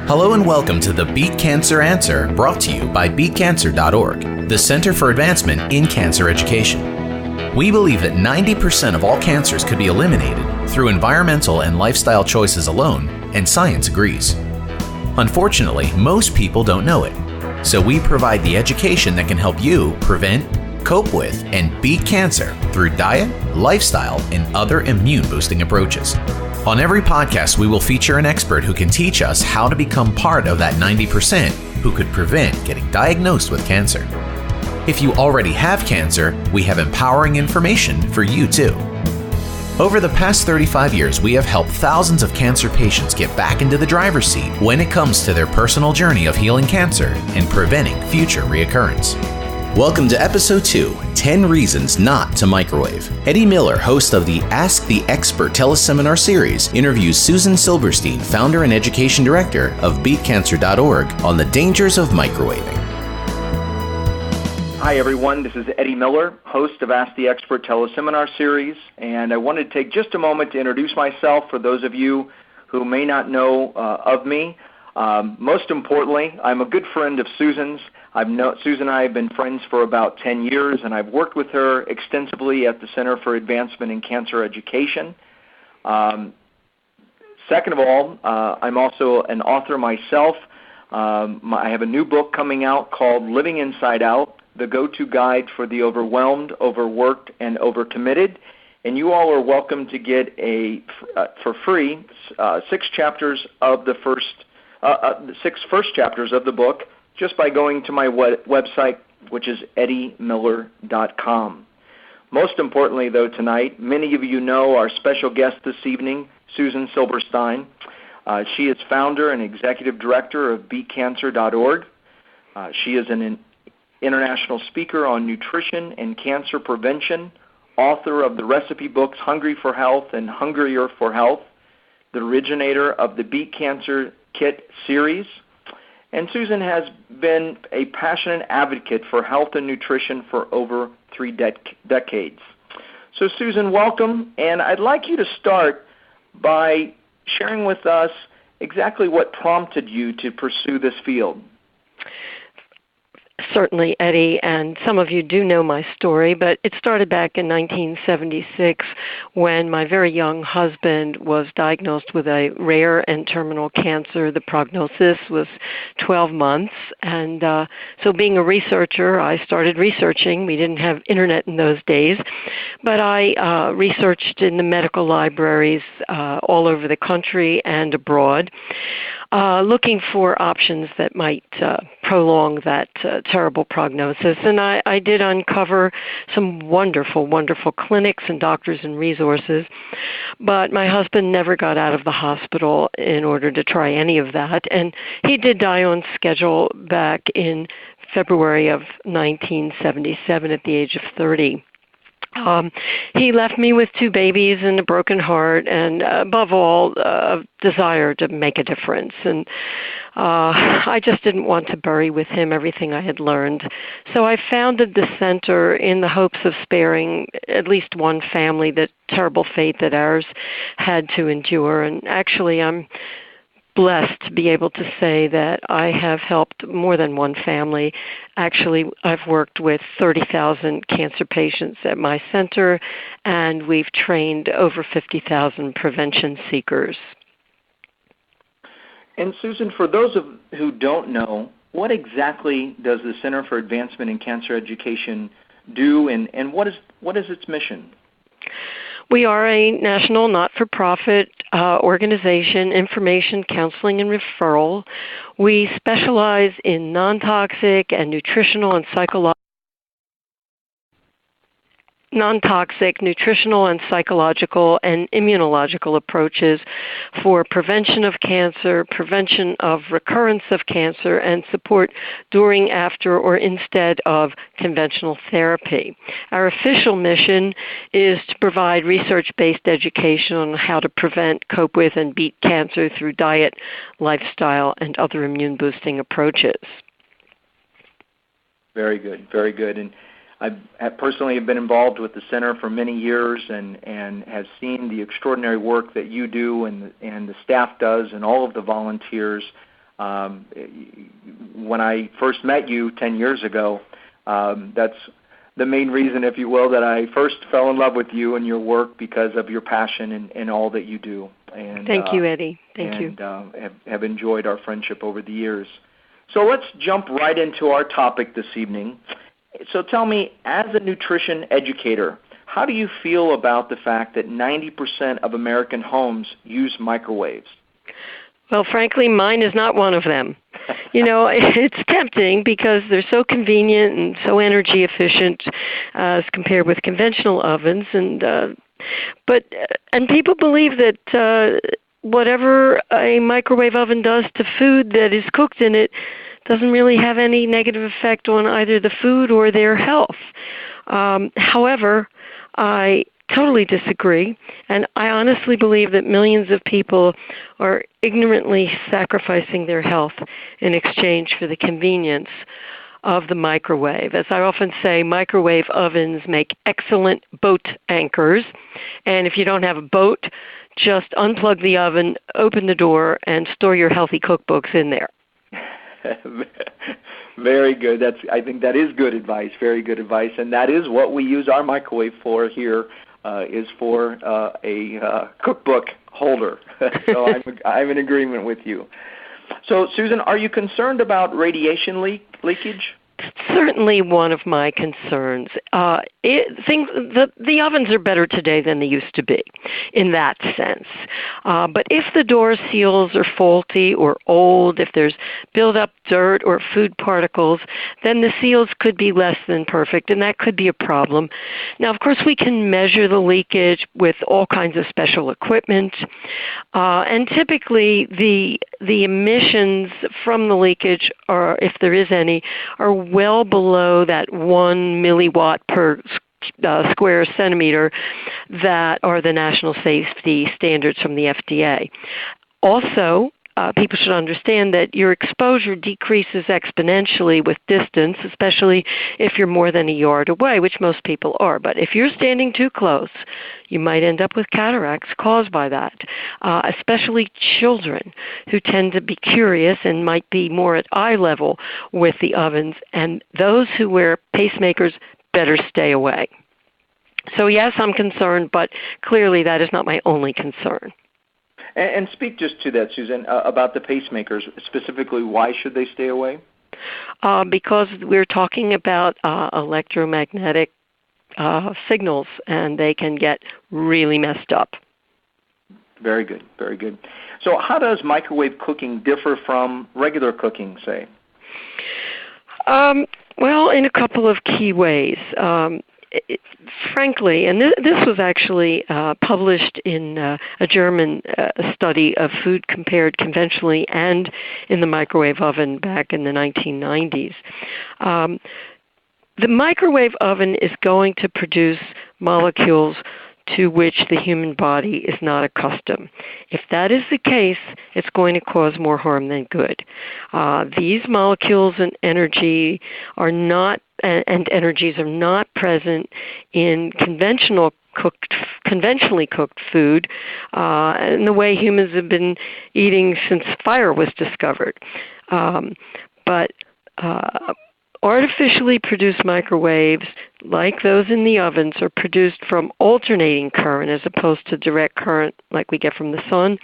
Hello and welcome to the Beat Cancer Answer, brought to you by BeatCancer.Org, the Center for Advancement in Cancer Education. We believe that 90% of all cancers could be eliminated through environmental and lifestyle choices alone, and science agrees. Unfortunately, most people don't know it, so we provide the education that can help you prevent, cope with, and beat cancer through diet, lifestyle, and other immune-boosting approaches. On every podcast, we will feature an expert who can teach us how to become part of that 90% who could prevent getting diagnosed with cancer. If you already have cancer, we have empowering information for you too. Over the past 35 years, we have helped thousands of cancer patients get back into the driver's seat when it comes to their personal journey of healing cancer and preventing future reoccurrence. Welcome to Episode 2, 10 Reasons Not to Microwave. Eddie Miller, host of the Ask the Expert Teleseminar series, interviews Susan Silberstein, founder and education director of BeatCancer.Org, on the dangers of microwaving. Hi everyone, this is Eddie Miller, host of Ask the Expert Teleseminar series, and I wanted to take just a moment to introduce myself for those of you who may not know of me. Most importantly, I'm a good friend of Susan's. Susan and I have been friends for about 10 years, and I've worked with her extensively at the Center for Advancement in Cancer Education. Second of all, I'm also an author myself. I have a new book coming out called Living Inside Out, the go-to guide for the overwhelmed, overworked, and overcommitted. And you all are welcome to get for free 6 chapters of the six first chapters of the book, just by going to my website, which is eddiemiller.com. Most importantly, though, tonight, many of you know our special guest this evening, Susan Silberstein. She is founder and executive director of BeatCancer.Org. She is an international speaker on nutrition and cancer prevention, author of the recipe books Hungry for Health and Hungrier for Health, the originator of the Beat Cancer Kit series. And Susan has been a passionate advocate for health and nutrition for over 3 decades. So Susan, welcome, and I'd like you to start by sharing with us exactly what prompted you to pursue this field. Certainly, Eddie, and some of you do know my story, but it started back in 1976 when my very young husband was diagnosed with a rare and terminal cancer. The prognosis was 12 months, and so being a researcher, I started researching. We didn't have internet in those days, but I researched in the medical libraries all over the country and abroad, looking for options that might prolong that terrible prognosis. And I did uncover some wonderful, wonderful clinics and doctors and resources, but my husband never got out of the hospital in order to try any of that. And he did die on schedule back in February of 1977 at the age of 30. He left me with 2 babies and a broken heart, and above all, a desire to make a difference. And I just didn't want to bury with him everything I had learned. So I founded the center in the hopes of sparing at least one family the terrible fate that ours had to endure. And actually, I'm blessed to be able to say that I have helped more than one family. Actually, I've worked with 30,000 cancer patients at my center, and we've trained over 50,000 prevention seekers. And Susan, for those who don't know, what exactly does the Center for Advancement in Cancer Education do, and what is its mission? We are a national not-for-profit organization, information, counseling, and referral. We specialize in non-toxic and nutritional and psychological and immunological approaches for prevention of cancer, prevention of recurrence of cancer, and support during, after, or instead of conventional therapy. Our official mission is to provide research-based education on how to prevent, cope with, and beat cancer through diet, lifestyle, and other immune-boosting approaches. Very good, very good. And I personally have been involved with the center for many years and have seen the extraordinary work that you do and the staff does and all of the volunteers. When I first met you 10 years ago, that's the main reason, if you will, that I first fell in love with you and your work because of your passion and all that you do. And, Thank you, Eddie. Thank you. And have enjoyed our friendship over the years. So let's jump right into our topic this evening. So tell me, as a nutrition educator, how do you feel about the fact that 90% of American homes use microwaves? Well, frankly, mine is not one of them. It's tempting because they're so convenient and so energy efficient as compared with conventional ovens, and people believe that whatever a microwave oven does to food that is cooked in it doesn't really have any negative effect on either the food or their health. However, I totally disagree, and I honestly believe that millions of people are ignorantly sacrificing their health in exchange for the convenience of the microwave. As I often say, microwave ovens make excellent boat anchors, and if you don't have a boat, just unplug the oven, open the door, and store your healthy cookbooks in there. Very good. I think that is good advice, very good advice, and that is what we use our microwave for here, is for a cookbook holder. So I'm in agreement with you. So, Susan, are you concerned about radiation leakage? Certainly one of my concerns. The ovens are better today than they used to be in that sense. But if the door seals are faulty or old, if there's built-up dirt or food particles, then the seals could be less than perfect, and that could be a problem. Now, of course, we can measure the leakage with all kinds of special equipment, and typically the emissions from the leakage, or if there is any, are well below that 1 milliwatt per square centimeter that are the national safety standards from the FDA. Also, people should understand that your exposure decreases exponentially with distance, especially if you're more than a yard away, which most people are. But if you're standing too close, you might end up with cataracts caused by that, especially children who tend to be curious and might be more at eye level with the ovens. And those who wear pacemakers better stay away. So yes, I'm concerned, but clearly that is not my only concern. And speak just to that, Susan, about the pacemakers. Specifically, why should they stay away? Because we're talking about electromagnetic signals, and they can get really messed up. Very good, very good. So how does microwave cooking differ from regular cooking, say? Well, in a couple of key ways. Frankly, and this was actually published in a German study of food compared conventionally and in the microwave oven back in the 1990s. The microwave oven is going to produce molecules to which the human body is not accustomed. If that is the case, it's going to cause more harm than good. These molecules and energies are not present in conventionally cooked food in the way humans have been eating since fire was discovered. But artificially produced microwaves, like those in the ovens, are produced from alternating current as opposed to direct current like we get from the sun.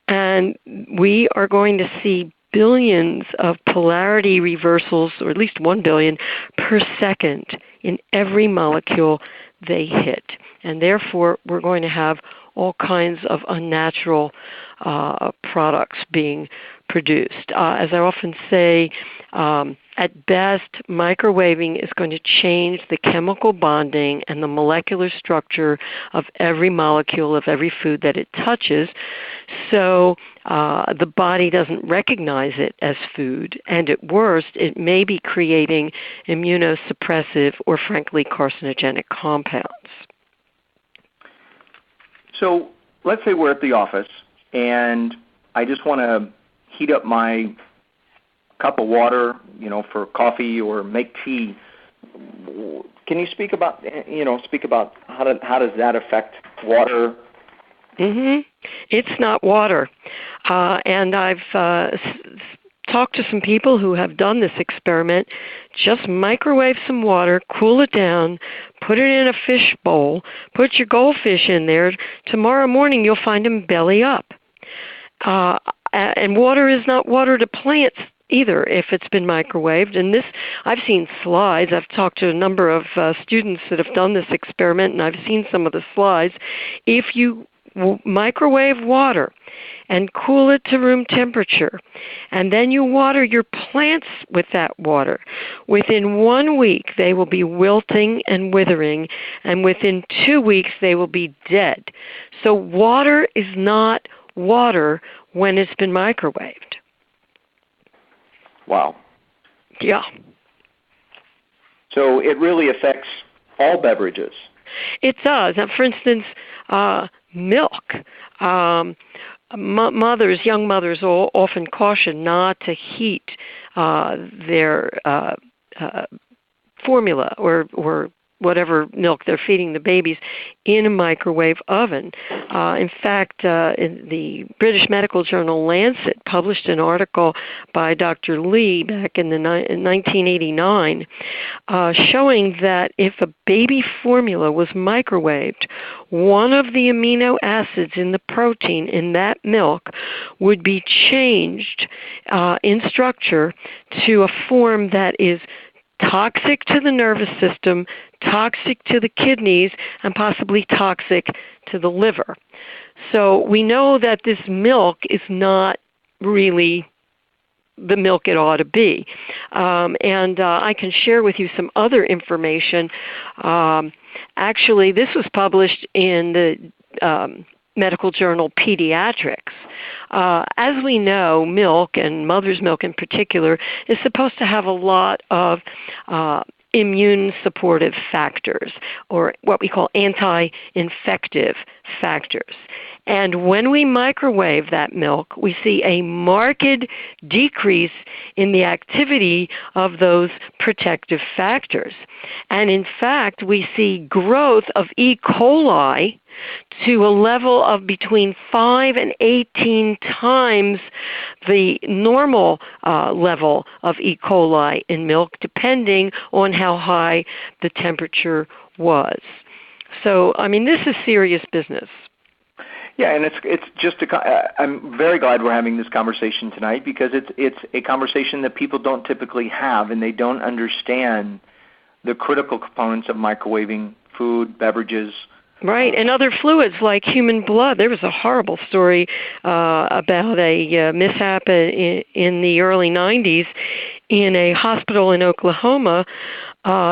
And we are going to see billions of polarity reversals, or at least 1 billion per second in every molecule they hit. And therefore, we're going to have all kinds of unnatural products being produced. As I often say, at best, microwaving is going to change the chemical bonding and the molecular structure of every molecule of every food that it touches, so the body doesn't recognize it as food, and at worst, it may be creating immuno-suppressive or, frankly, carcinogenic compounds. So let's say we're at the office, and I just want to heat up my cup of water, for coffee or make tea. Can you speak about how does that affect water? It's not water. And I've talked to some people who have done this experiment. Just microwave some water, cool it down, put it in a fish bowl, put your goldfish in there. Tomorrow morning you'll find them belly up. And water is not water to plants either if it's been microwaved. And this, I've seen slides. I've talked to a number of students that have done this experiment, and I've seen some of the slides. If you microwave water and cool it to room temperature, and then you water your plants with that water, within 1 week they will be wilting and withering, and within 2 weeks they will be dead. So water is not water when it's been microwaved. Wow. Yeah. So it really affects all beverages. It does. Now, for instance, milk. Young mothers often caution not to heat their formula or whatever milk they're feeding the babies in a microwave oven. In fact, in the British medical journal Lancet published an article by Dr. Lee back in 1989 showing that if a baby formula was microwaved, one of the amino acids in the protein in that milk would be changed in structure to a form that is toxic to the nervous system, toxic to the kidneys, and possibly toxic to the liver. So we know that this milk is not really the milk it ought to be. And I can share with you some other information. Actually, this was published in the medical journal Pediatrics. As we know, milk, and mother's milk in particular, is supposed to have a lot of immune supportive factors, or what we call anti-infective factors. And when we microwave that milk, we see a marked decrease in the activity of those protective factors. And in fact, we see growth of E. coli to a level of between 5 and 18 times the normal level of E. coli in milk, depending on how high the temperature was. So, I mean, this is serious business. Yeah, and it's just I'm very glad we're having this conversation tonight, because it's a conversation that people don't typically have, and they don't understand the critical components of microwaving food, beverages. Right, and other fluids like human blood. There was a horrible story about a mishap in the early 90s in a hospital in Oklahoma,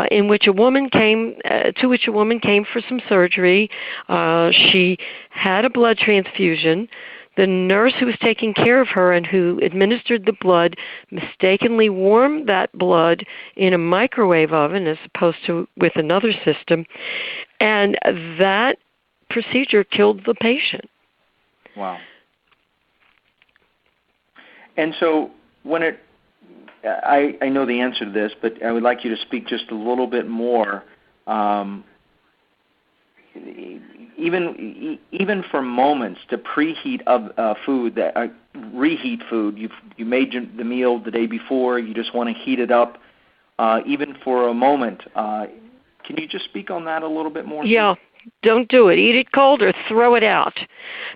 in which a woman came for some surgery. She had a blood transfusion. The nurse who was taking care of her and who administered the blood mistakenly warmed that blood in a microwave oven as opposed to with another system, and that procedure killed the patient. Wow. And so when I know the answer to this, but I would like you to speak just a little bit more. Even for moments, to preheat of food, reheat food. You made the meal the day before. You just want to heat it up, even for a moment. Can you just speak on that a little bit more? Yeah. Don't do it. Eat it cold or throw it out.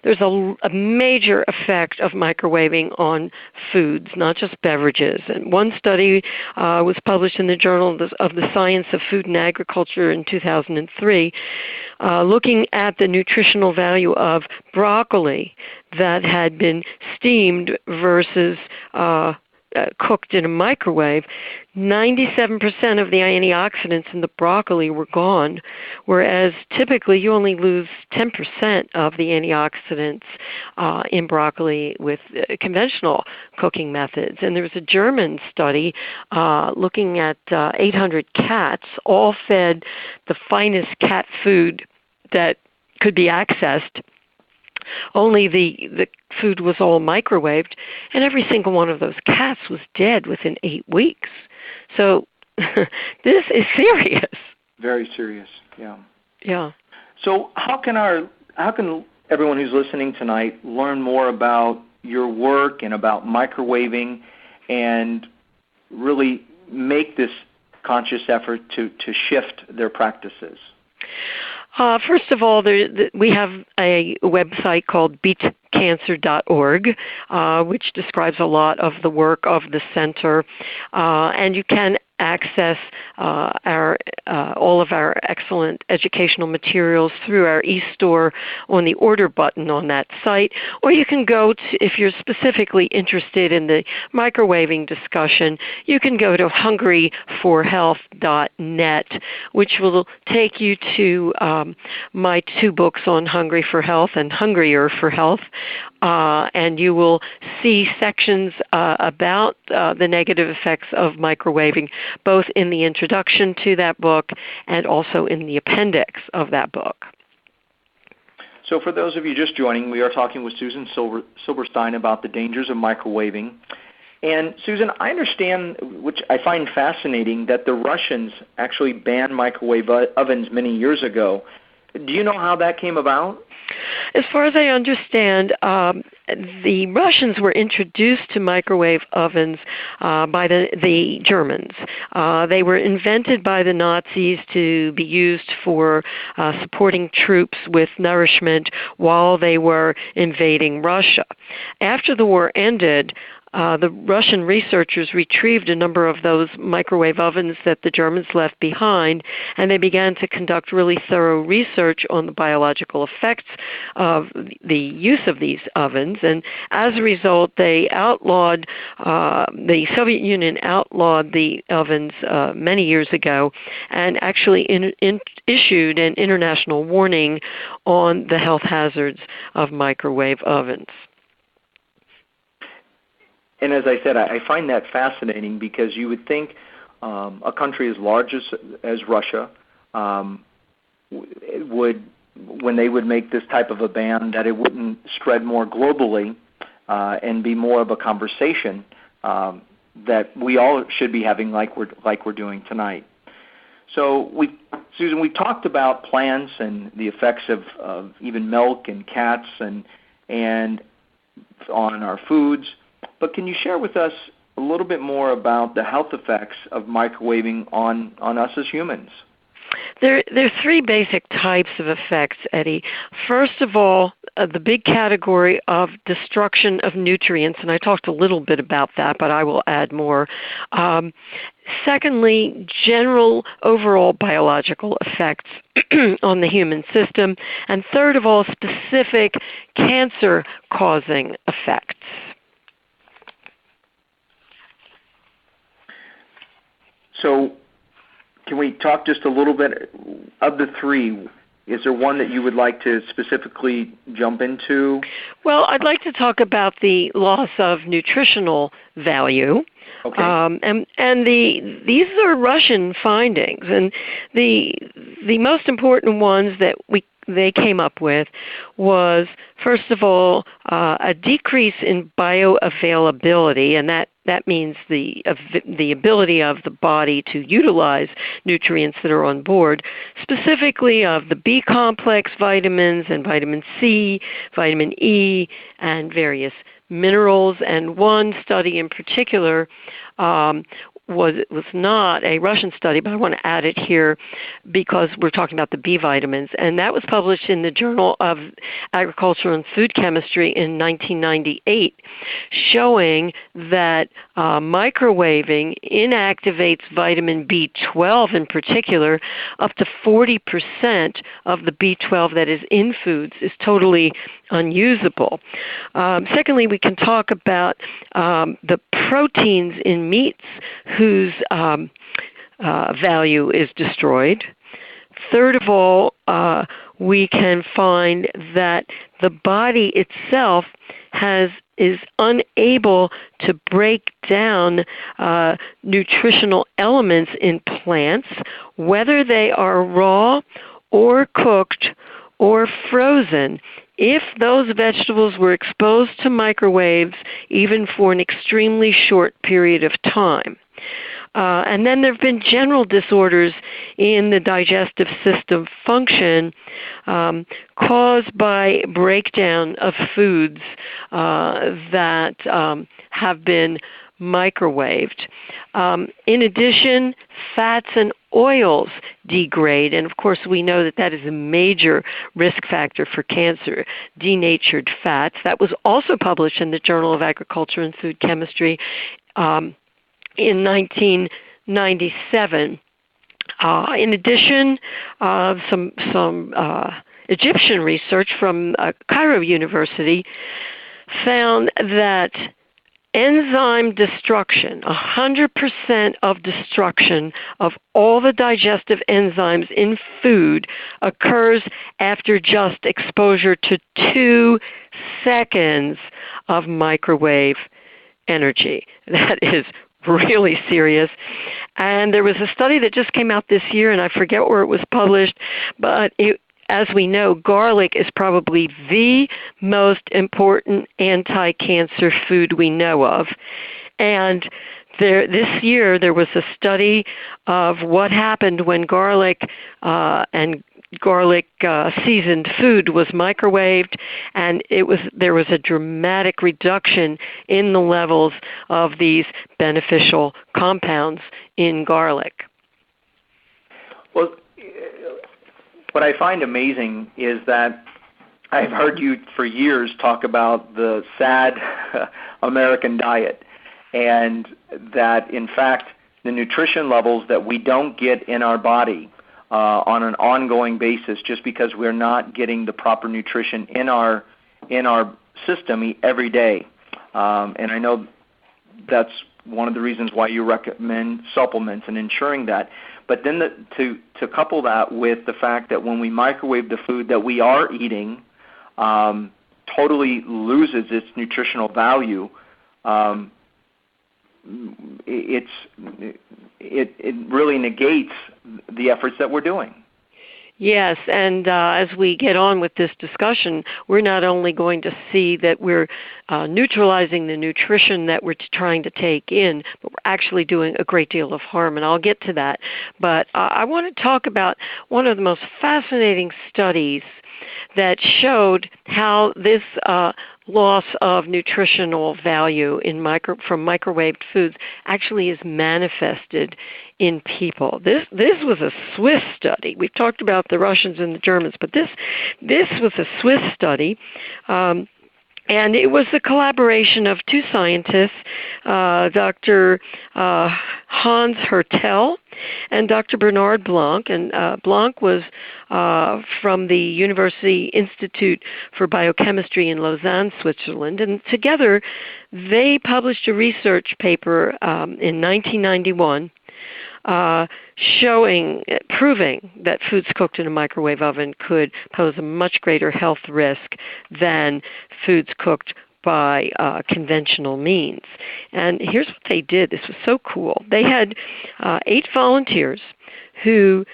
There's a major effect of microwaving on foods, not just beverages. And one study was published in the Journal of the Science of Food and Agriculture in 2003, looking at the nutritional value of broccoli that had been steamed versus cooked in a microwave. 97% of the antioxidants in the broccoli were gone, whereas typically you only lose 10% of the antioxidants in broccoli with conventional cooking methods. And there was a German study looking at 800 cats, all fed the finest cat food that could be accessed. Only the food was all microwaved, and every single one of those cats was dead within 8 weeks. So this is serious. Very serious, yeah. Yeah. So how can everyone who's listening tonight learn more about your work and about microwaving and really make this conscious effort to shift their practices? First of all, we have a website called BeatCancer.Org, which describes a lot of the work of the center, and you can access all of our excellent educational materials through our e-store on the order button on that site, or you can go to, if you're specifically interested in the microwaving discussion, you can go to hungryforhealth.net, which will take you to my 2 books on Hungry for Health and Hungrier for Health. And you will see sections about the negative effects of microwaving, both in the introduction to that book and also in the appendix of that book. So for those of you just joining, we are talking with Susan Silberstein about the dangers of microwaving. And Susan, I understand, which I find fascinating, that the Russians actually banned microwave ovens many years ago. Do you know how that came about? As far as I understand, the Russians were introduced to microwave ovens by the Germans. They were invented by the Nazis to be used for supporting troops with nourishment while they were invading Russia. After the war ended, the Russian researchers retrieved a number of those microwave ovens that the Germans left behind, and they began to conduct really thorough research on the biological effects of the use of these ovens. And as a result, they outlawed, the Soviet Union outlawed the ovens many years ago and actually issued an international warning on the health hazards of microwave ovens. And as I said, I find that fascinating because you would think a country as large as Russia would, when they would make this type of a ban, that it wouldn't spread more globally and be more of a conversation that we all should be having, like we're doing tonight. So, Susan, we talked about plants and the effects of even milk and cats and on our foods. But can you share with us a little bit more about the health effects of microwaving on us as humans? There are 3 basic types of effects, Eddie. First of all, the big category of destruction of nutrients, and I talked a little bit about that, but I will add more. Secondly, general overall biological effects on the human system. And third of all, specific cancer-causing effects. So can we talk just a little bit of the 3? Is there one that you would like to specifically jump into? Well, I'd like to talk about the loss of nutritional value. Okay. And these are Russian findings, and the most important ones that they came up with was, first of all, a decrease in bioavailability, and that means the ability of the body to utilize nutrients that are on board, specifically of the B complex vitamins and vitamin C, vitamin E, and various minerals. And one study in particular was not a Russian study, but I want to add it here because we're talking about the B vitamins. And that was published in the Journal of Agricultural and Food Chemistry in 1998, showing that microwaving inactivates vitamin B12 in particular. Up to 40% of the B12 that is in foods is totally unusable. Secondly, we can talk about the proteins in meats whose value is destroyed. Third of all, we can find that the body itself is unable to break down nutritional elements in plants, whether they are raw or cooked or frozen, if those vegetables were exposed to microwaves even for an extremely short period of time. And then there have been general disorders in the digestive system function caused by breakdown of foods that have been microwaved. In addition, fats and oils degrade, and of course we know that that is a major risk factor for cancer, denatured fats. That was also published in the Journal of Agriculture and Food Chemistry in 1997. In addition, some Egyptian research from Cairo University found that enzyme destruction, 100% of destruction of all the digestive enzymes in food occurs after just exposure to 2 seconds of microwave energy. That is really serious. And there was a study that just came out this year, and I forget where it was published, but as we know, garlic is probably the most important anti-cancer food we know of. And this year there was a study of what happened when garlic and garlic seasoned food was microwaved, and there was a dramatic reduction in the levels of these beneficial compounds in garlic. Well, what I find amazing is that I've heard you for years talk about the sad American diet, and that in fact the nutrition levels that we don't get in our body on an ongoing basis, just because we're not getting the proper nutrition in our system every day. And I know that's one of the reasons why you recommend supplements and ensuring that. But then to couple that with the fact that when we microwave the food that we are eating, totally loses its nutritional value. It really negates the efforts that we're doing. Yes, and as we get on with this discussion, we're not only going to see that we're neutralizing the nutrition that we're trying to take in, but we're actually doing a great deal of harm, and I'll get to that. But I want to talk about one of the most fascinating studies that showed how this loss of nutritional value from microwaved foods actually is manifested in people. This was a Swiss study. We've talked about the Russians and the Germans, but this was a Swiss study. And it was the collaboration of 2 scientists, Dr. Hans Hertel and Dr. Bernard Blanc. And Blanc was from the University Institute for Biochemistry in Lausanne, Switzerland. And together they published a research paper in 1991 proving that foods cooked in a microwave oven could pose a much greater health risk than foods cooked by conventional means. And here's what they did. This was so cool. They had 8 volunteers who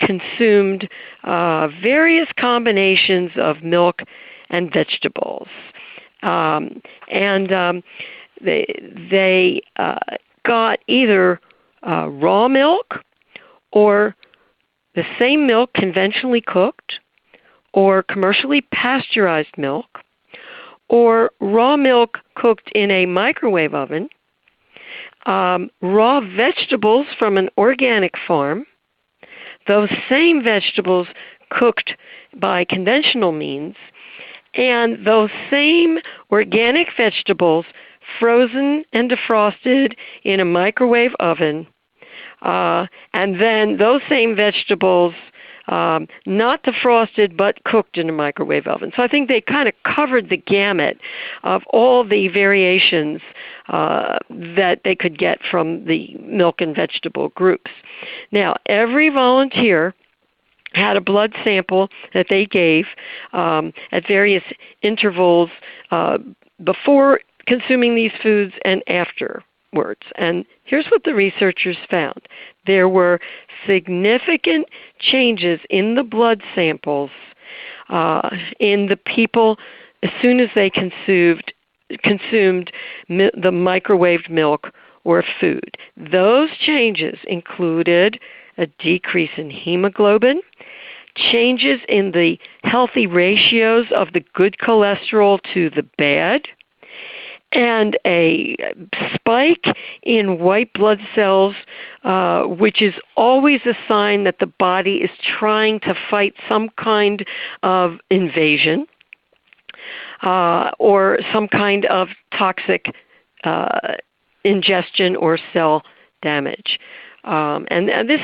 consumed various combinations of milk and vegetables. They got either raw milk, or the same milk conventionally cooked, or commercially pasteurized milk, or raw milk cooked in a microwave oven, raw vegetables from an organic farm, those same vegetables cooked by conventional means, and those same organic vegetables frozen and defrosted in a microwave oven, and then those same vegetables not defrosted but cooked in a microwave oven. So I think they kind of covered the gamut of all the variations that they could get from the milk and vegetable groups. Now, every volunteer had a blood sample that they gave at various intervals before consuming these foods and afterwards. And here's what the researchers found. There were significant changes in the blood samples in the people as soon as they consumed the microwaved milk or food. Those changes included a decrease in hemoglobin, changes in the healthy ratios of the good cholesterol to the bad, and a spike in white blood cells, which is always a sign that the body is trying to fight some kind of invasion or some kind of toxic ingestion or cell damage. And this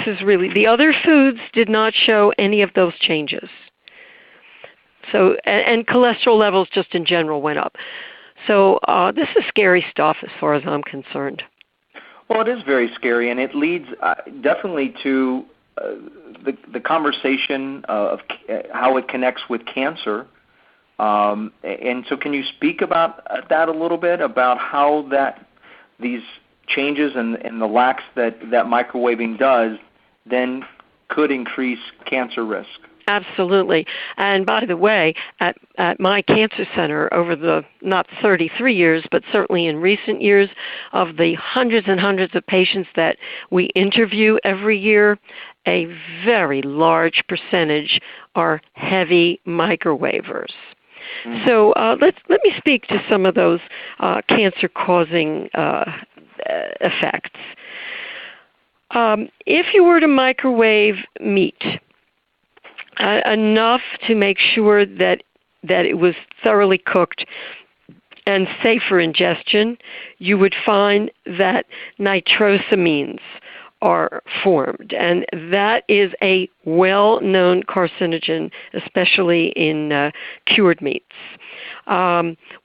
is really, the other foods did not show any of those changes. So, and cholesterol levels just in general went up. So this is scary stuff as far as I'm concerned. Well, it is very scary, and it leads definitely to the conversation of how it connects with cancer. And so can you speak about that a little bit, about how these changes and the lacks that microwaving does then could increase cancer risk? Absolutely. And by the way, at my cancer center, over the not 33 years, but certainly in recent years, of the hundreds and hundreds of patients that we interview every year, a very large percentage are heavy microwavers. So let me speak to some of those cancer-causing effects. If you were to microwave meat, enough to make sure that it was thoroughly cooked and safe for ingestion, you would find that nitrosamines are formed, and that is a well-known carcinogen, especially in cured meats.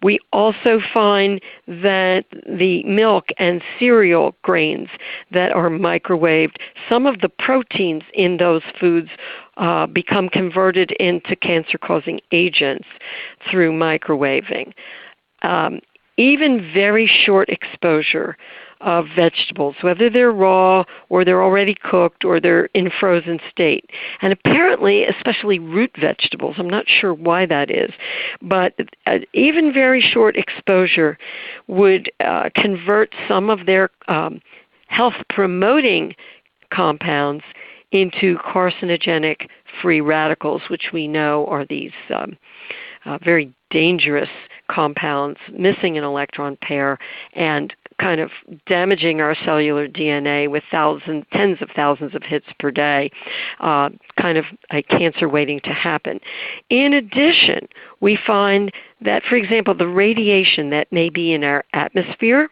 We also find that the milk and cereal grains that are microwaved, some of the proteins in those foods become converted into cancer-causing agents through microwaving. Even very short exposure of vegetables, whether they're raw or they're already cooked or they're in frozen state. And apparently, especially root vegetables, I'm not sure why that is, but even very short exposure would convert some of their health-promoting compounds into carcinogenic free radicals, which we know are these very dangerous compounds missing an electron pair and kind of damaging our cellular DNA with tens of thousands of hits per day, kind of a cancer waiting to happen. In addition, we find that, for example, the radiation that may be in our atmosphere,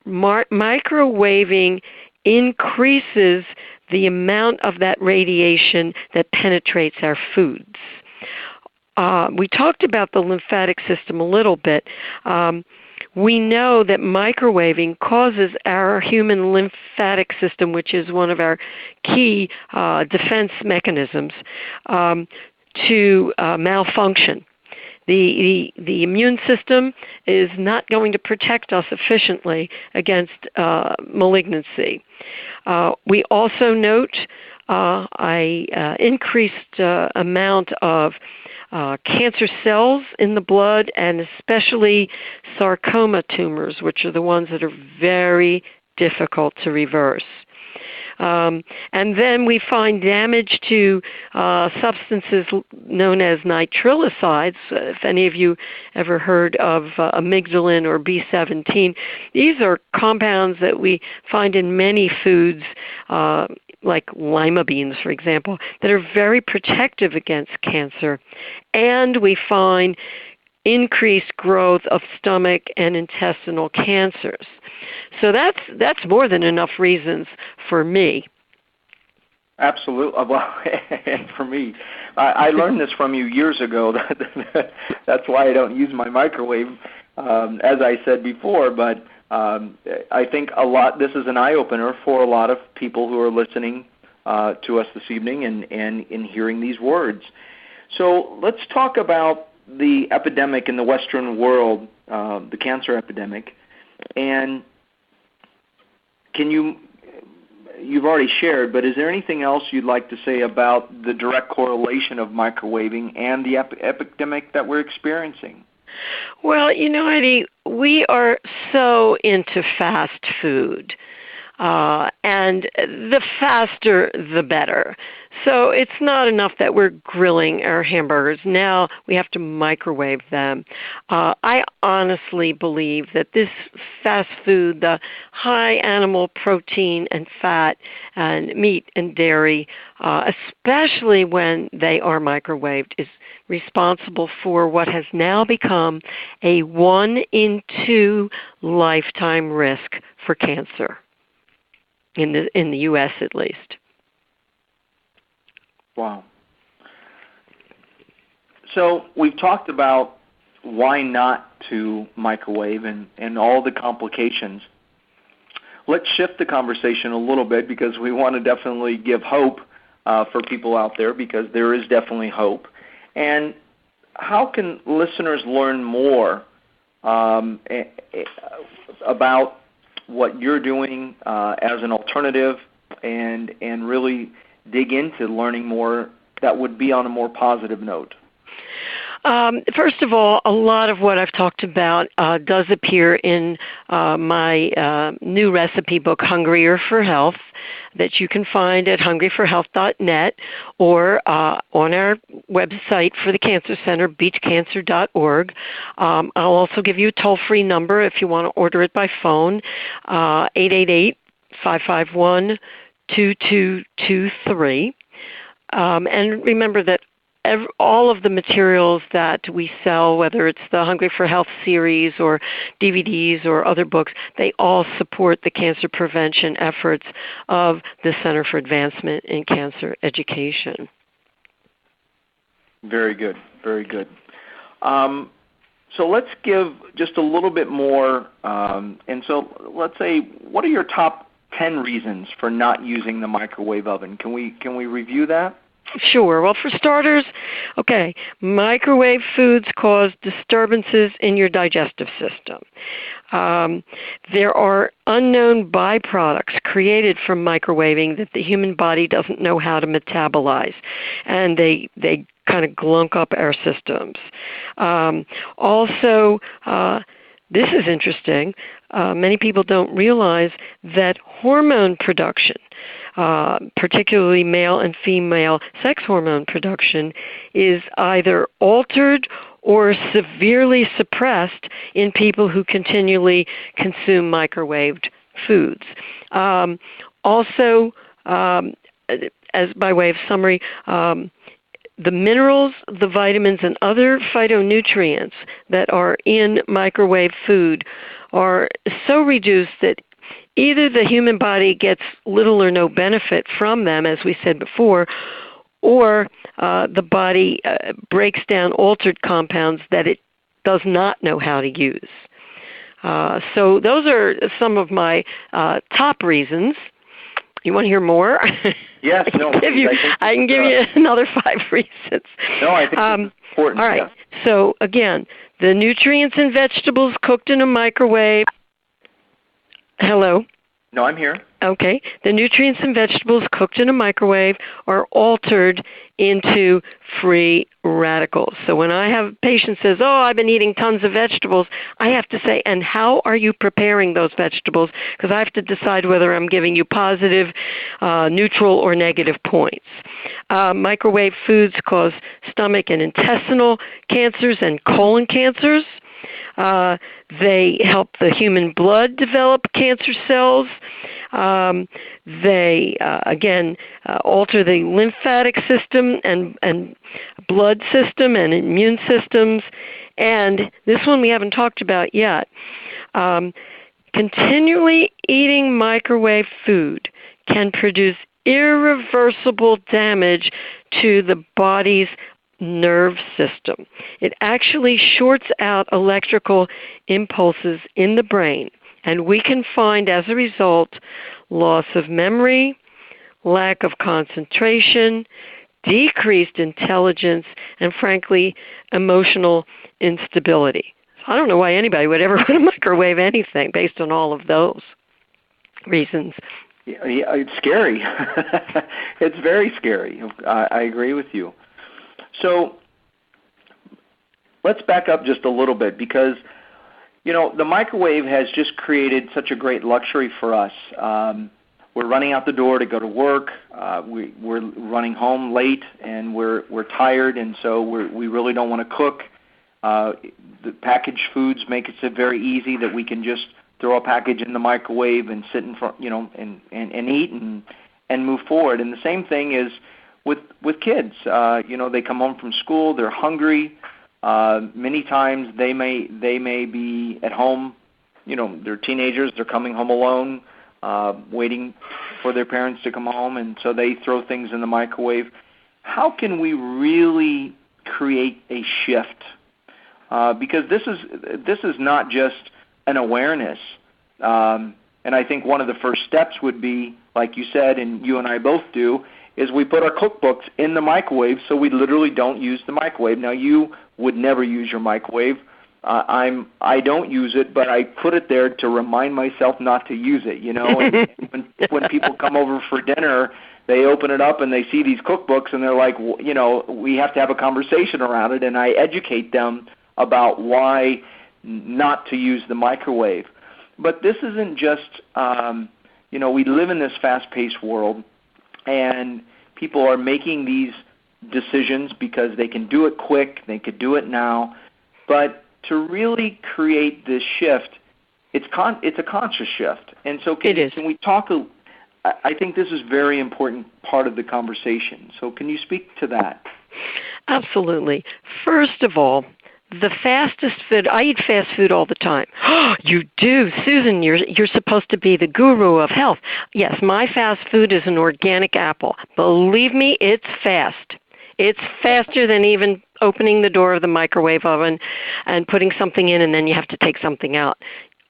microwaving increases the amount of that radiation that penetrates our foods. We talked about the lymphatic system a little bit. We know that microwaving causes our human lymphatic system, which is one of our key defense mechanisms, to malfunction. The immune system is not going to protect us efficiently against malignancy. We also note an increased amount of cancer cells in the blood, and especially sarcoma tumors, which are the ones that are very difficult to reverse. And then we find damage to substances known as nitrillicides. If any of you ever heard of amygdalin or B17, these are compounds that we find in many foods, like lima beans, for example, that are very protective against cancer. And we find increased growth of stomach and intestinal cancers. So that's more than enough reasons for me. Absolutely. Well, and for me, I learned this from you years ago. That's why I don't use my microwave, as I said before. But I think this is an eye-opener for a lot of people who are listening to us this evening and in hearing these words. So let's talk about the epidemic in the Western world, the cancer epidemic. And you've already shared, but is there anything else you'd like to say about the direct correlation of microwaving and the epidemic that we're experiencing? Well, Eddie, we are so into fast food. and the faster the better. So it's not enough that we're grilling our hamburgers. Now we have to microwave them. I honestly believe that this fast food, the high animal protein and fat and meat and dairy, especially when they are microwaved, is responsible for what has now become a 1 in 2 lifetime risk for cancer, in the U.S. at least. Wow. So we've talked about why not to microwave and all the complications. Let's shift the conversation a little bit, because we want to definitely give hope for people out there, because there is definitely hope. And how can listeners learn more about what you're doing as an alternative, and really dig into learning more that would be on a more positive note? First of all, a lot of what I've talked about does appear in my new recipe book, Hungrier for Health, that you can find at hungryforhealth.net or on our website for the Cancer Center, BeatCancer.Org. I'll also give you a toll-free number if you want to order it by phone, 888-551-2223. And remember that all of the materials that we sell, whether it's the Hungry for Health series or DVDs or other books, they all support the cancer prevention efforts of the Center for Advancement in Cancer Education. Very good, very good. So let's give just a little bit more, and so let's say, what are your top 10 reasons for not using the microwave oven? Can we review that? Sure. Well, for starters, microwave foods cause disturbances in your digestive system. There are unknown byproducts created from microwaving that the human body doesn't know how to metabolize, and they kind of glunk up our systems. Also, this is interesting. Many people don't realize that hormone production, particularly male and female sex hormone production, is either altered or severely suppressed in people who continually consume microwaved foods. Also, as by way of summary, the minerals, the vitamins, and other phytonutrients that are in microwave food are so reduced that either the human body gets little or no benefit from them, as we said before, or the body breaks down altered compounds that it does not know how to use. So those are some of my top reasons. You want to hear more? Yes, no. I can give you another 5 reasons. No, I think it's important. All right. Yeah. So again, the nutrients in vegetables cooked in a microwave. Hello? No, I'm here. Okay. The nutrients in vegetables cooked in a microwave are altered into free radicals. So when I have a patient says, I've been eating tons of vegetables, I have to say, and how are you preparing those vegetables? Because I have to decide whether I'm giving you positive, neutral, or negative points. Microwave foods cause stomach and intestinal cancers and colon cancers. They help the human blood develop cancer cells. They, alter the lymphatic system and blood system and immune systems. And this one we haven't talked about yet. Continually eating microwave food can produce irreversible damage to the body's nerve system. It actually shorts out electrical impulses in the brain, and we can find, as a result, loss of memory, lack of concentration, decreased intelligence, and frankly, emotional instability. So I don't know why anybody would ever want to microwave anything based on all of those reasons. Yeah, it's scary. It's very scary. I agree with you. So let's back up just a little bit, because The microwave has just created such a great luxury for us. We're running out the door to go to work. We're running home late, and we're tired, and so we really don't want to cook. The packaged foods make it very easy that we can just throw a package in the microwave and sit in front, and eat and move forward. And the same thing is with kids. They come home from school, they're hungry. Many times they may be at home. They're teenagers. They're coming home alone, waiting for their parents to come home, and so they throw things in the microwave. How can we really create a shift? Because this is not just an awareness. And I think one of the first steps would be, like you said, and you and I both do, is we put our cookbooks in the microwave so we literally don't use the microwave. Now, you would never use your microwave. I don't use it, but I put it there to remind myself not to use it. And when people come over for dinner, they open it up and they see these cookbooks and they're like, we have to have a conversation around it, and I educate them about why not to use the microwave. But this isn't just, we live in this fast-paced world, and people are making these decisions because they can do it quick, they could do it now. But to really create this shift, it's a conscious shift. And so can we talk, I think this is a very important part of the conversation. So can you speak to that? Absolutely. First of all, the fastest food, I eat fast food all the time. You do? Susan, you're supposed to be the guru of health. Yes, my fast food is an organic apple. Believe me, it's fast. It's faster than even opening the door of the microwave oven and putting something in, and then you have to take something out.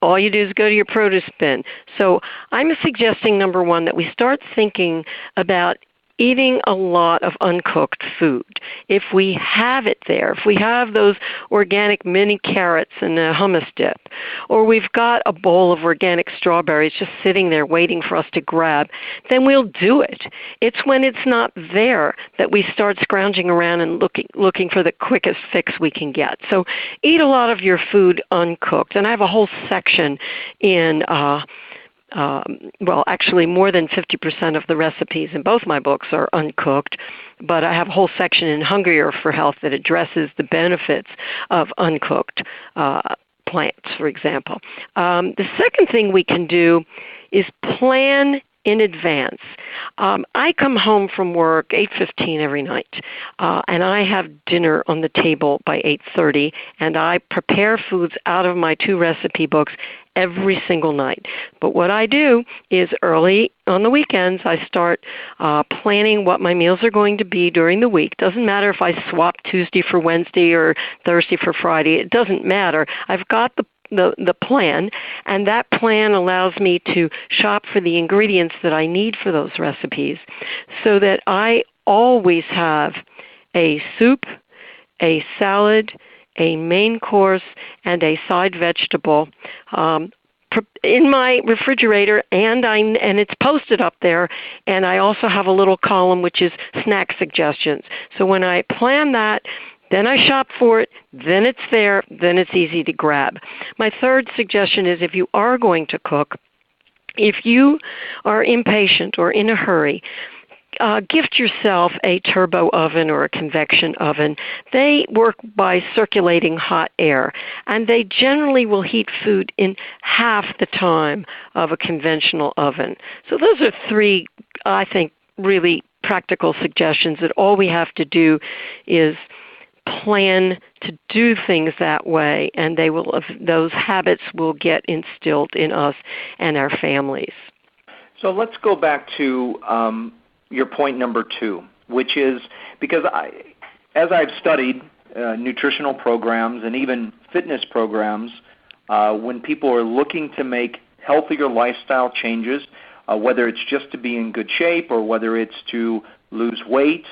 All you do is go to your produce bin. So I'm suggesting, number one, that we start thinking about eating a lot of uncooked food. If we have it there, if we have those organic mini carrots and a hummus dip, or we've got a bowl of organic strawberries just sitting there waiting for us to grab, then we'll do it. It's when it's not there that we start scrounging around and looking for the quickest fix we can get. So eat a lot of your food uncooked. And I have a whole section in actually more than 50% of the recipes in both my books are uncooked, but I have a whole section in Hungrier for Health that addresses the benefits of uncooked plants, for example. The second thing we can do is plan in advance. I come home from work 8:15 every night, and I have dinner on the table by 8:30, and I prepare foods out of my 2 recipe books every single night. But what I do is early on the weekends, I start planning what my meals are going to be during the week. Doesn't matter if I swap Tuesday for Wednesday or Thursday for Friday. It doesn't matter. I've got the plan, and that plan allows me to shop for the ingredients that I need for those recipes so that I always have a soup, a salad, a main course, and a side vegetable in my refrigerator, and it's posted up there, and I also have a little column which is snack suggestions. So when I plan that, then I shop for it, then it's there, then it's easy to grab. My third suggestion is if you are going to cook, if you are impatient or in a hurry, gift yourself a turbo oven or a convection oven. They work by circulating hot air, and they generally will heat food in half the time of a conventional oven. So those are 3, I think, really practical suggestions that all we have to do is plan to do things that way, and those habits will get instilled in us and our families. So let's go back to your point number 2, which is because as I've studied nutritional programs and even fitness programs, when people are looking to make healthier lifestyle changes, whether it's just to be in good shape or whether it's to lose weight,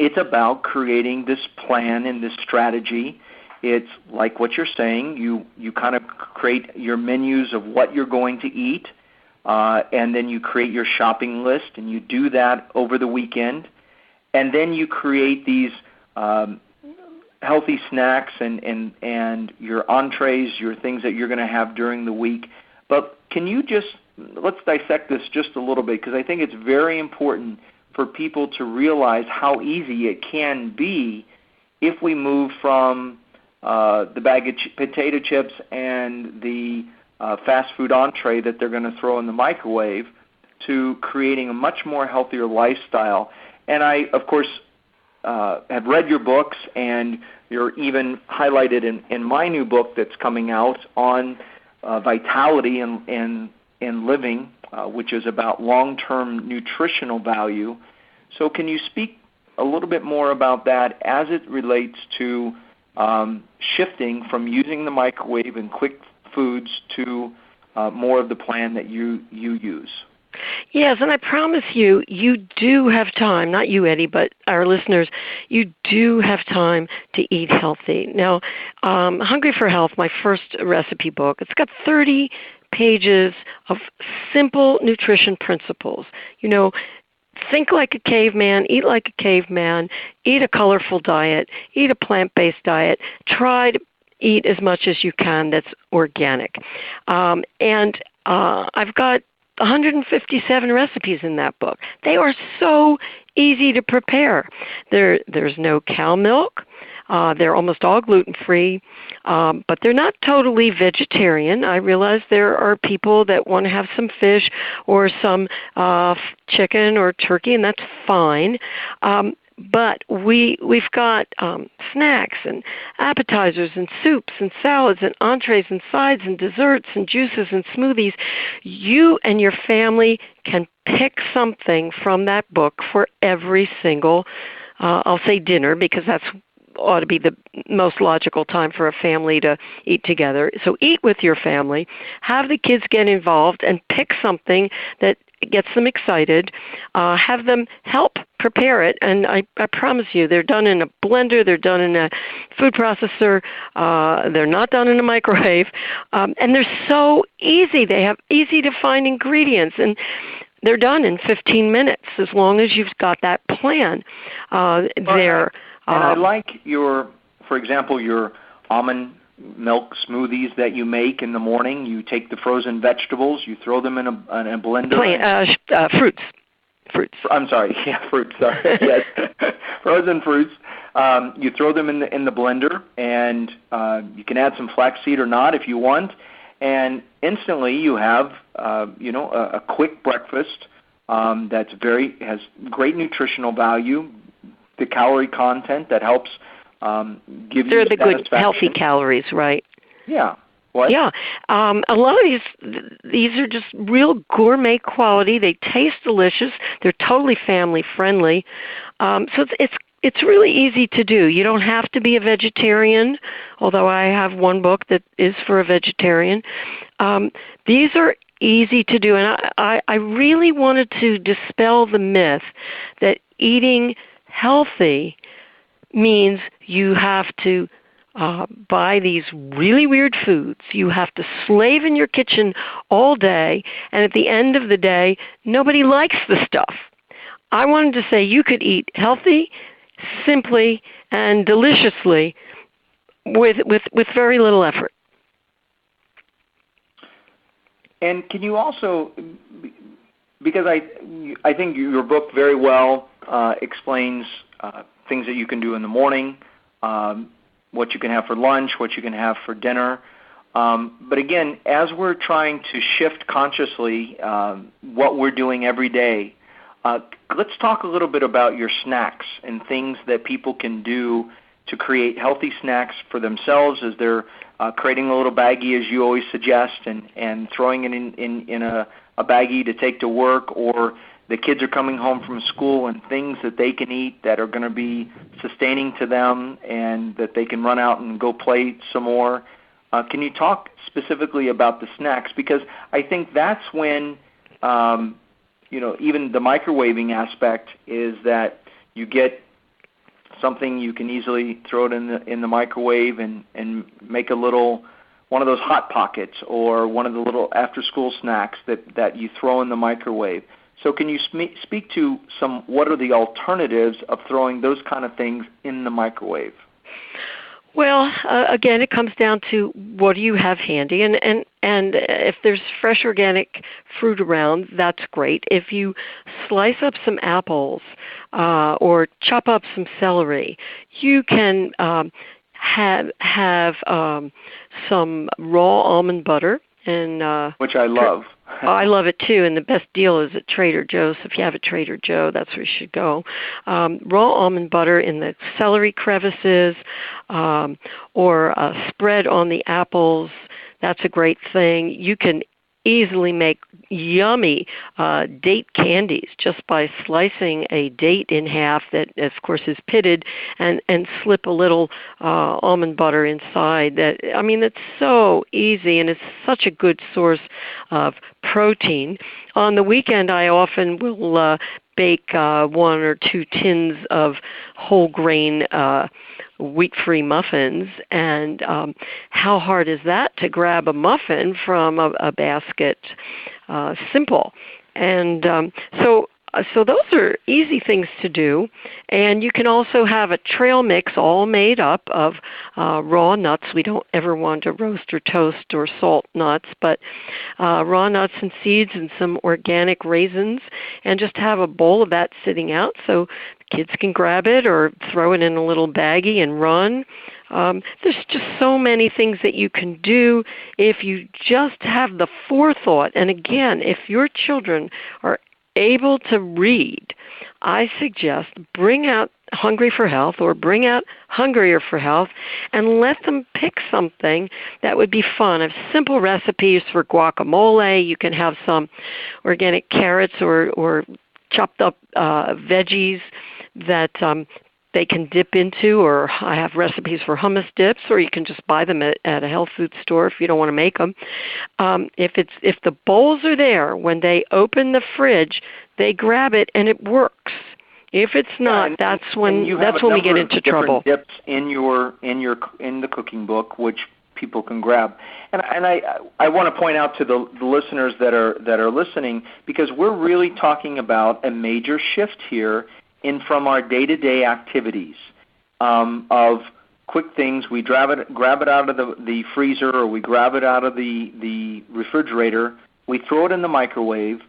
it's about creating this plan and this strategy. It's like what you're saying. You kind of create your menus of what you're going to eat, and then you create your shopping list, and you do that over the weekend. And then you create these healthy snacks and your entrees, your things that you're going to have during the week. But can you let's dissect this just a little bit, because I think it's very important for people to realize how easy it can be if we move from the bag of potato chips and the fast food entree that they're going to throw in the microwave to creating a much more healthier lifestyle. And I, of course, have read your books, and you're even highlighted in my new book that's coming out on vitality and living, which is about long-term nutritional value. So can you speak a little bit more about that as it relates to shifting from using the microwave and quick foods to more of the plan that you use? Yes, and I promise you, you do have time, not you, Eddie, but our listeners, you do have time to eat healthy. Now, Hungry for Health, my first recipe book, it's got 30 pages of simple nutrition principles. You know, think like a caveman, eat like a caveman, eat a colorful diet, eat a plant-based diet, try to eat as much as you can that's organic. And I've got 157 recipes in that book. They are so easy to prepare. There's no cow milk. They're almost all gluten-free, but they're not totally vegetarian. I realize there are people that want to have some fish or some chicken or turkey, and that's fine. But we've got snacks and appetizers and soups and salads and entrees and sides and desserts and juices and smoothies. You and your family can pick something from that book for every single, I'll say dinner, because that's ought to be the most logical time for a family to eat together. So eat with your family, have the kids get involved, and pick something that gets them excited, have them help prepare it, and I promise you, they're done in a blender, they're done in a food processor, they're not done in a microwave, and they're so easy. They have easy-to-find ingredients, and they're done in 15 minutes as long as you've got that plan there. And I like for example, your almond milk smoothies that you make in the morning. You take the frozen vegetables, you throw them in a blender. Fruits. I'm sorry. Yeah, fruits. Sorry. Yes, frozen fruits. You throw them in the blender, and you can add some flaxseed or not if you want, and instantly you have a quick breakfast that's has great nutritional value. The calorie content that helps give you They're the good, healthy calories, right? Yeah. What? Yeah. A lot of these are just real gourmet quality. They taste delicious. They're totally family friendly. So it's really easy to do. You don't have to be a vegetarian, although I have one book that is for a vegetarian. These are easy to do, and I really wanted to dispel the myth that eating healthy means you have to buy these really weird foods. You have to slave in your kitchen all day, and at the end of the day, nobody likes the stuff. I wanted to say you could eat healthy, simply, and deliciously with very little effort. And can you also, because I think your book very well explains things that you can do in the morning, what you can have for lunch, what you can have for dinner. But again, as we're trying to shift consciously what we're doing every day, let's talk a little bit about your snacks and things that people can do to create healthy snacks for themselves as they're creating a little baggie, as you always suggest, and throwing it in a baggie to take to work, or the kids are coming home from school and things that they can eat that are going to be sustaining to them and that they can run out and go play some more. Can you talk specifically about the snacks? Because I think that's when, even the microwaving aspect is that you get something you can easily throw it in the microwave and make one of those Hot Pockets or one of the little after-school snacks that you throw in the microwave. So can you speak to what are the alternatives of throwing those kind of things in the microwave? Well, again, it comes down to what do you have handy, and if there's fresh organic fruit around, that's great. If you slice up some apples or chop up some celery, you can have some raw almond butter, and which I love. I love it too, and the best deal is at Trader Joe's. If you have a Trader Joe, that's where you should go. Raw almond butter in the celery crevices, or spread on the apples. That's a great thing. You can easily make yummy date candies just by slicing a date in half that, of course, is pitted, and slip a little almond butter inside. It's so easy, and it's such a good source of protein. On the weekend, I often will bake 1 or 2 tins of whole grain wheat-free muffins, and how hard is that to grab a muffin from a basket? Simple. And so those are easy things to do, and you can also have a trail mix all made up of raw nuts. We don't ever want to roast or toast or salt nuts, but raw nuts and seeds and some organic raisins, and just have a bowl of that sitting out so kids can grab it or throw it in a little baggie and run. There's just so many things that you can do if you just have the forethought. And again, if your children are able to read, I suggest bring out Hungry for Health or bring out Hungrier for Health and let them pick something that would be fun. I have simple recipes for guacamole. You can have some organic carrots or chopped up veggies that they can dip into, or I have recipes for hummus dips, or you can just buy them at a health food store if you don't want to make them. If the bowls are there, when they open the fridge, they grab it and it works. If it's not, that's when we get into trouble. Dips in the cooking book, which people can grab. And I want to point out to the listeners that are listening, because we're really talking about a major shift here from our day-to-day activities of quick things. We grab it out of the freezer, or we grab it out of the refrigerator. We throw it in the microwave.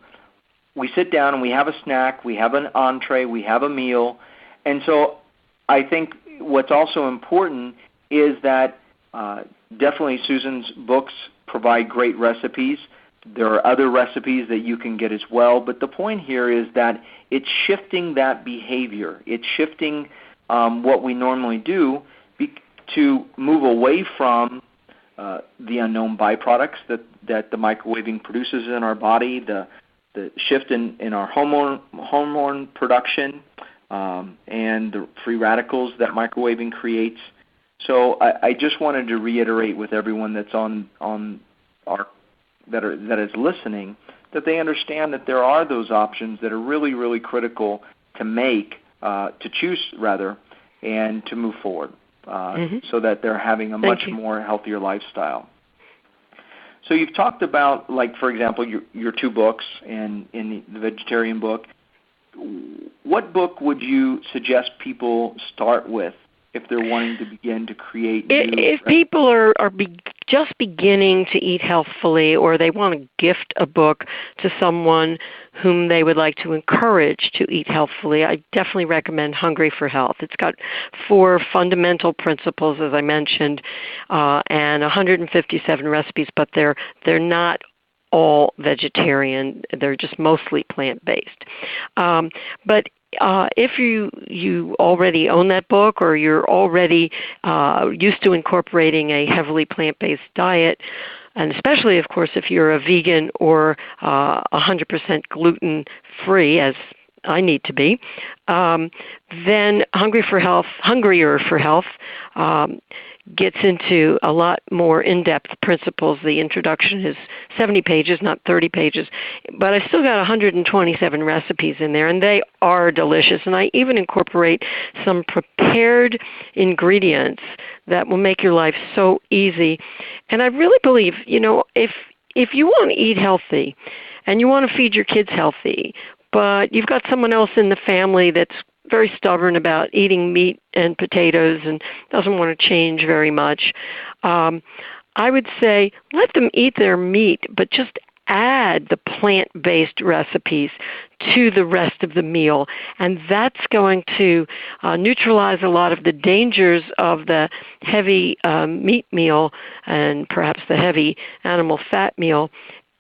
We sit down and we have a snack. We have an entree. We have a meal. And so I think what's also important is that definitely Susan's books provide great recipes. There are other recipes that you can get as well, but the point here is that it's shifting that behavior. It's shifting what we normally do to move away from the unknown byproducts that the microwaving produces in our body, the shift in our hormone production, and the free radicals that microwaving creates. So I just wanted to reiterate with everyone that's that is listening, that they understand that there are those options that are really, really critical to choose rather, and to move forward, so that they're having a much more healthier lifestyle. So you've talked about, like, for example, your 2 books and in the vegetarian book. What book would you suggest people start with if they're wanting to begin to create if people are just beginning to eat healthfully, or they want to gift a book to someone whom they would like to encourage to eat healthfully, I definitely recommend Hungry for Health. It's got 4 fundamental principles, as I mentioned, and 157 recipes, but they're not all vegetarian. They're just mostly plant-based. But if you already own that book, or you're already used to incorporating a heavily plant-based diet, and especially, of course, if you're a vegan or 100% gluten-free, as I need to be, then Hungrier for Health gets into a lot more in-depth principles. The introduction is 70 pages, not 30 pages, but I still got 127 recipes in there, and they are delicious. And I even incorporate some prepared ingredients that will make your life so easy. And I really believe, if you want to eat healthy and you want to feed your kids healthy, but you've got someone else in the family that's very stubborn about eating meat and potatoes and doesn't want to change very much, I would say let them eat their meat, but just add the plant-based recipes to the rest of the meal, and that's going to neutralize a lot of the dangers of the heavy meat meal and perhaps the heavy animal fat meal,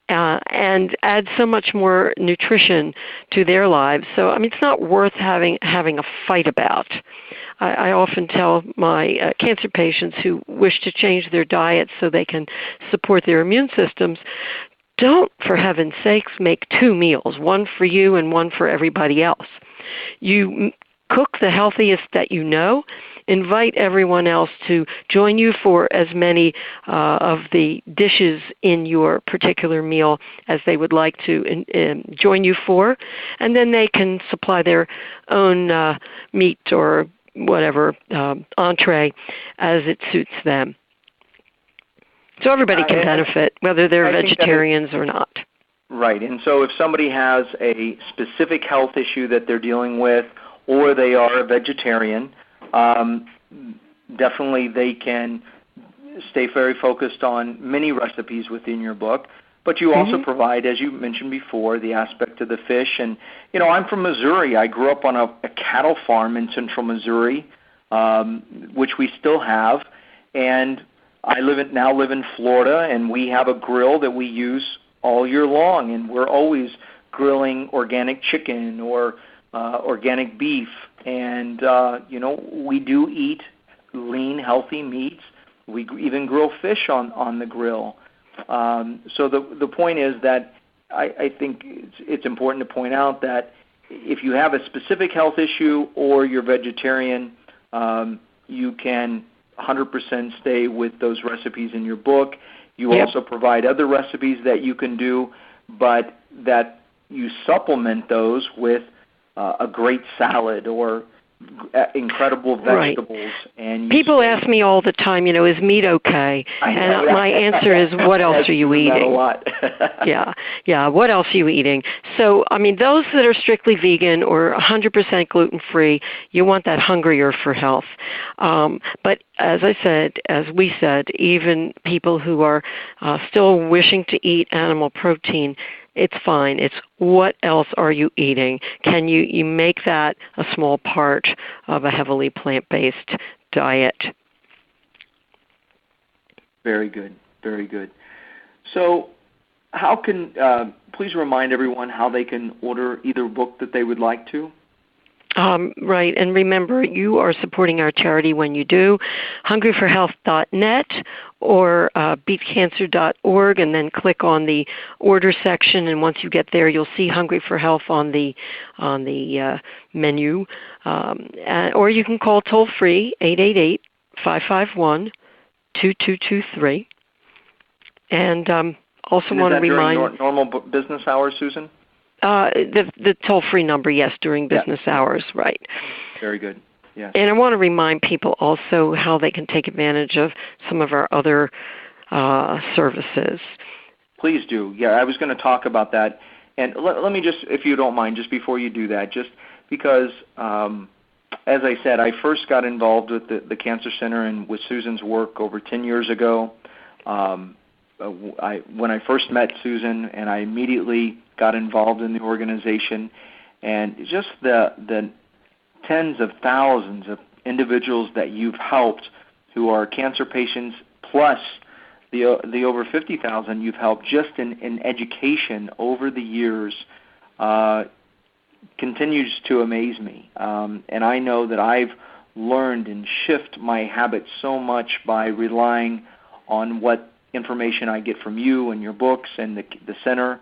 and add so much more nutrition to their lives. So, I mean, it's not worth having a fight about. I often tell my cancer patients who wish to change their diet so they can support their immune systems, don't, for heaven's sakes, make two meals, one for you and one for everybody else. You cook the healthiest that you know. Invite everyone else to join you for as many of the dishes in your particular meal as they would like to join you for, and then they can supply their own meat or whatever entree as it suits them. So everybody can benefit, whether they're vegetarians or not. Right. And so if somebody has a specific health issue that they're dealing with, or they are a vegetarian, definitely they can stay very focused on many recipes within your book. But you also provide, as you mentioned before, the aspect of the fish. And, you know, I'm from Missouri. I grew up on a cattle farm in central Missouri, which we still have. And I now live in Florida, and we have a grill that we use all year long, and we're always grilling organic chicken or organic beef. And, you know, we do eat lean, healthy meats. We even grill fish on the grill. So the point is that I think it's important to point out that if you have a specific health issue or you're vegetarian, you can 100% stay with those recipes in your book. You also provide other recipes that you can do, but that you supplement those with a great salad or incredible vegetables. Right. And people ask me all the time, you know, is meat okay? And my answer is, what else are you eating? A lot. Yeah. What else are you eating? So, I mean, those that are strictly vegan or 100% gluten-free, you want that hungrier for health. But as we said, even people who are still wishing to eat animal protein, it's fine. It's what else are you eating? Can you make that a small part of a heavily plant-based diet? Very good. Very good. So how can, please remind everyone how they can order either book that they would like to? Right, and remember, you are supporting our charity when you do. hungryforhealth.net or BeatCancer.Org, and then click on the order section, and once you get there, you'll see Hungry for Health on the menu. Or you can call toll-free, 888-551-2223. And also want to remind... During normal business hours, Susan? The toll-free number, yes, during business hours, right. Very good, yes. And I want to remind people also how they can take advantage of some of our other services. Please do. Yeah, I was going to talk about that. And let me just, if you don't mind, just before you do that, just because, as I said, I first got involved with the Cancer Center and with Susan's work over 10 years ago. When I first met Susan, and I immediately got involved in the organization, and just the tens of thousands of individuals that you've helped who are cancer patients, plus the over 50,000 you've helped just in education over the years, continues to amaze me. And I know that I've learned and shift my habits so much by relying on what information I get from you and your books and the center,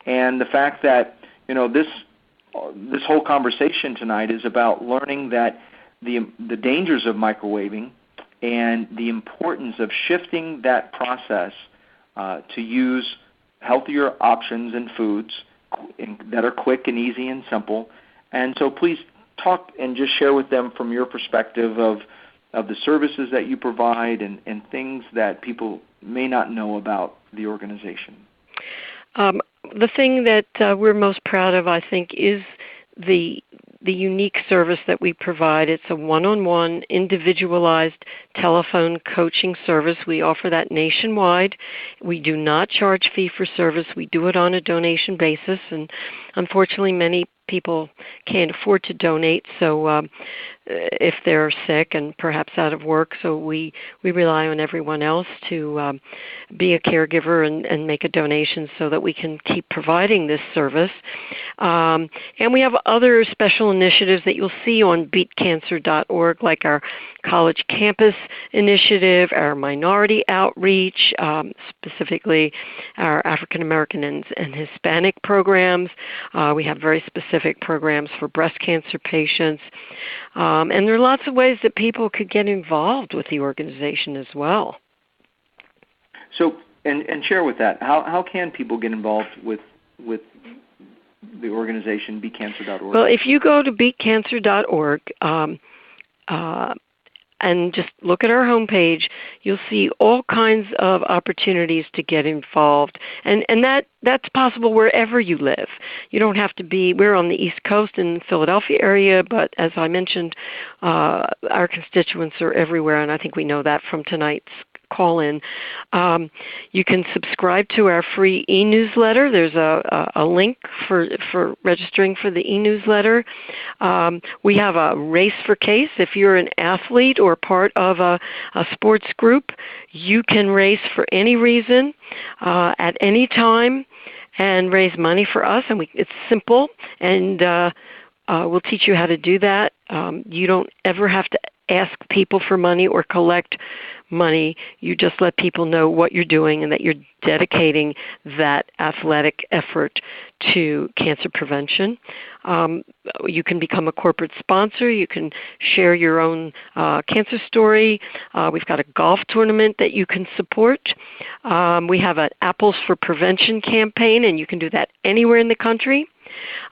and the fact that, you know, this whole conversation tonight is about learning that the dangers of microwaving and the importance of shifting that process to use healthier options and foods that are quick and easy and simple. And so please talk and just share with them from your perspective of the services that you provide and things that people may not know about the organization. The thing that we're most proud of, I think, is the the unique service that we provide. It's a one-on-one, individualized telephone coaching service. We offer that nationwide. We do not charge fee-for-service. We do it on a donation basis, and unfortunately many people can't afford to donate, so if they're sick and perhaps out of work, so we rely on everyone else to be a caregiver and make a donation so that we can keep providing this service. And we have other special initiatives that you'll see on BeatCancer.Org, like our college campus initiative, our minority outreach, specifically our African American and Hispanic programs. We have very specific programs for breast cancer patients. And there are lots of ways that people could get involved with the organization as well. So, and share with that, how can people get involved with the organization BeatCancer.Org? Well, if you go to BeatCancer.Org and just look at our homepage, you'll see all kinds of opportunities to get involved. And that's possible wherever you live. You don't have to be, we're on the East Coast in the Philadelphia area, but as I mentioned, our constituents are everywhere, and I think we know that from tonight's call-in. You can subscribe to our free e-newsletter. There's a link for registering for the e-newsletter. We have a race for case. If you're an athlete or part of a sports group, you can race for any reason at any time and raise money for us. And it's simple, and we'll teach you how to do that. You don't ever have to ask people for money or collect money. You just let people know what you're doing and that you're dedicating that athletic effort to cancer prevention. You can become a corporate sponsor. You can share your own cancer story. We've got a golf tournament that you can support. We have an Apples for Prevention campaign, and you can do that anywhere in the country.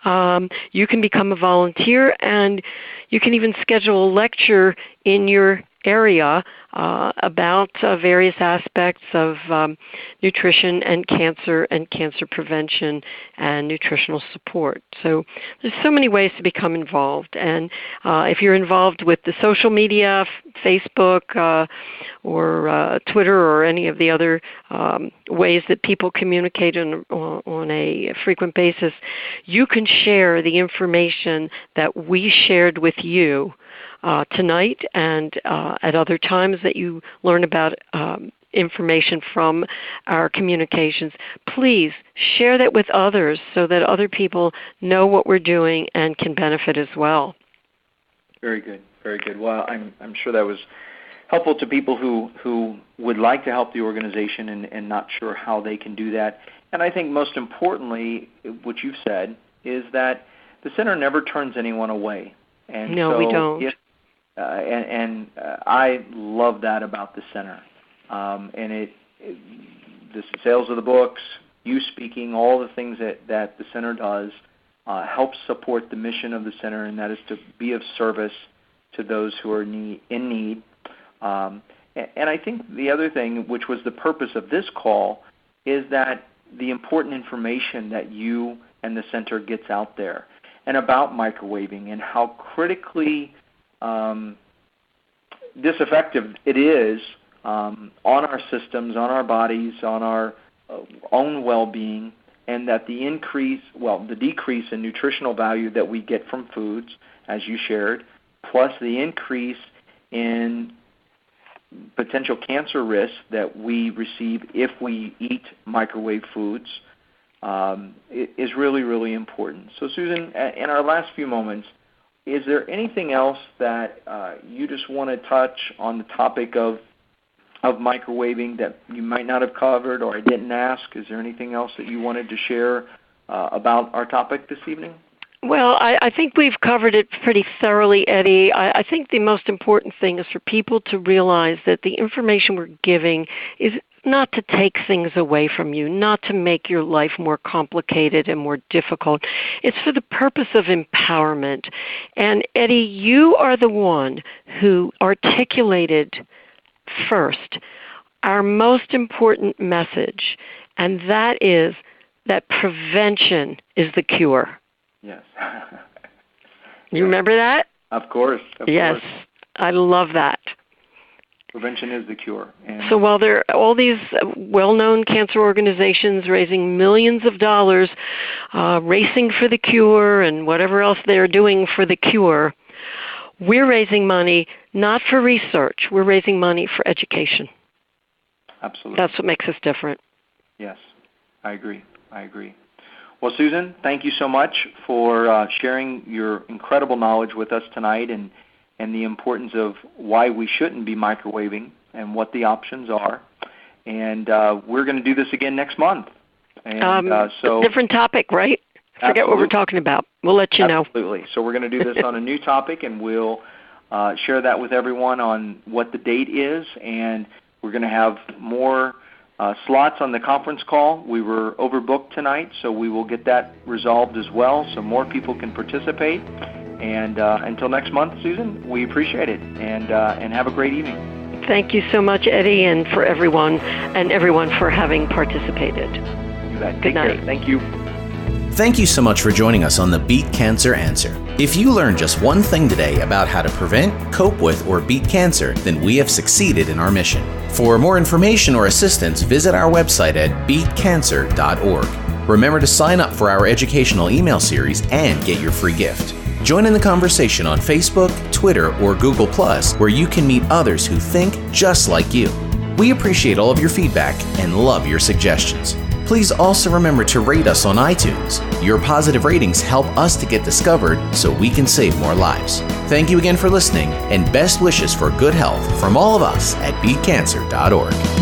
You can become a volunteer, and you can even schedule a lecture in your area about various aspects of nutrition and cancer prevention and nutritional support. So there's so many ways to become involved. And if you're involved with the social media, Facebook or Twitter or any of the other ways that people communicate on a frequent basis, you can share the information that we shared with you tonight and at other times that you learn about information from our communications. Please share that with others so that other people know what we're doing and can benefit as well. Very good, very good. Well, I'm sure that was helpful to people who would like to help the organization and not sure how they can do that. And I think most importantly, what you've said is that the center never turns anyone away. And no, so we don't. I love that about the center. And the sales of the books, you speaking, all the things that the center does helps support the mission of the center, and that is to be of service to those who are in need. And I think the other thing, which was the purpose of this call, is that the important information that you and the center gets out there and about microwaving and how critically disaffective it is on our systems, on our bodies, on our own well-being, and that the decrease in nutritional value that we get from foods, as you shared, plus the increase in potential cancer risk that we receive if we eat microwave foods is really, really important. So, Susan, in our last few moments, is there anything else that you just want to touch on the topic of microwaving that you might not have covered or I didn't ask? Is there anything else that you wanted to share about our topic this evening? Well, I think we've covered it pretty thoroughly, Eddie. I think the most important thing is for people to realize that the information we're giving is not to take things away from you, not to make your life more complicated and more difficult. It's for the purpose of empowerment. And Eddie, you are the one who articulated first our most important message, and that is that prevention is the cure. Yes. You remember that? Of course. Yes, I love that. Prevention is the cure. And so while there are all these well-known cancer organizations raising millions of dollars, racing for the cure and whatever else they're doing for the cure, we're raising money not for research. We're raising money for education. Absolutely. That's what makes us different. Yes, I agree. Well, Susan, thank you so much for sharing your incredible knowledge with us tonight and the importance of why we shouldn't be microwaving and what the options are. And we're going to do this again next month. And different topic, right? Forget what we're talking about. We'll let you know. Absolutely. So we're going to do this on a new topic, and we'll share that with everyone on what the date is. And we're going to have more slots on the conference call. We were overbooked tonight, so we will get that resolved as well so more people can participate. And until next month, Susan, we appreciate it, and have a great evening. Thank you so much, Eddie, and for everyone for having participated. You bet. Good night. Care. Thank you. Thank you so much for joining us on the Beat Cancer Answer. If you learned just one thing today about how to prevent, cope with, or beat cancer, then we have succeeded in our mission. For more information or assistance, visit our website at BeatCancer.Org. Remember to sign up for our educational email series and get your free gift. Join in the conversation on Facebook, Twitter, or Google+, where you can meet others who think just like you. We appreciate all of your feedback and love your suggestions. Please also remember to rate us on iTunes. Your positive ratings help us to get discovered so we can save more lives. Thank you again for listening, and best wishes for good health from all of us at BeatCancer.Org.